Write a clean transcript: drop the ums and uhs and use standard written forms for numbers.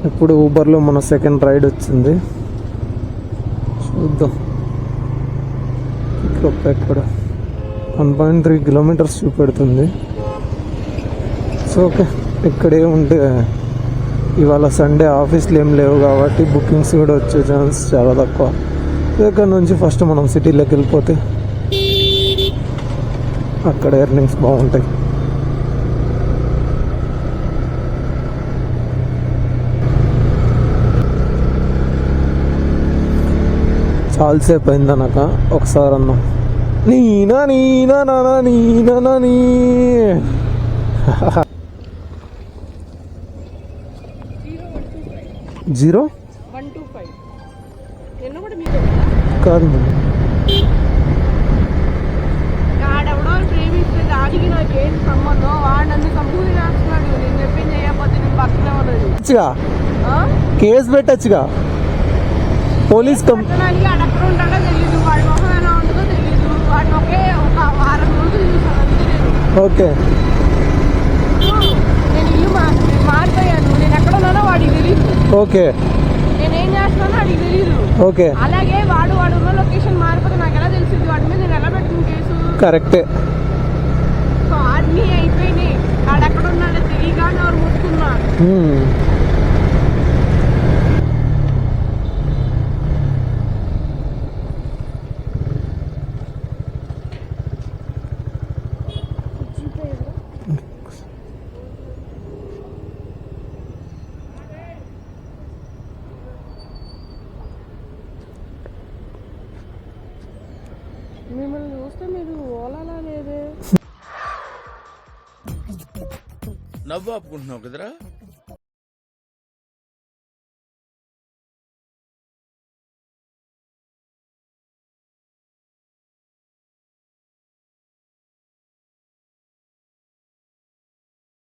ఇప్పుడు ఊబర్లో మన second ride వచ్చింది, చూద్దాం. ఎక్కడ 1.3 కిలోమీటర్స్ చూపెడుతుంది. సో ఓకే, ఇక్కడే ఉంటే ఇవాళ సండే ఆఫీస్లు ఏం లేవు కాబట్టి బుకింగ్స్ కూడా వచ్చే ఛాన్స్ చాలా తక్కువ. ఇక్కడ నుంచి ఫస్ట్ మనం సిటీలోకి వెళ్ళిపోతే అక్కడ ఎర్నింగ్స్ బాగుంటాయి. చాలాసేపు అయిందనక ఒకసారి అన్నా నీనా నీనా నానా నీనా నీ 0125 కాదు ఆడెవడో ప్రేమిస్తే దానికి నాకు ఏంటి సంబంధం? వాడు నన్ను సంపూర్ణ చేస్తున్నాడు. నేను చెప్పింది చేయకపోతే నేను పక్కనే ఉన్నది. కేసు పెట్టచ్చుగా పోలీస్ కంపెనీ. ఆడెక్కడ ఉంటాడో తెలియదు, వాడి మొహం ఎలా ఉంటుందో తెలియదు. వాడిని ఒక వారం రోజులు చూసాను. ఓకే, నేను ఇల్లు మారిపోయాను. నేను ఎక్కడ ఉన్నానో వాడికి తెలియదు. ఓకే, నేనేం చేస్తున్నానో వాడికి తెలియదు. ఓకే, అలాగే వాడు ఉన్న లొకేషన్ మారిపోతే నాకు ఎలా తెలిసింది? వాడి మీద నేను ఎలా పెట్టిన కేసు? కరెక్టే. సో అన్నీ అయిపోయినాయి. ఆడెక్కడ ఉన్నాడో తెలియగా ఎవరు ముట్టుకున్నాడు. మిమ్మల్ని చూస్తే మీరు ఓలాలా లేదే? నవ్వు ఆపుకుంటున్నావు కదరా.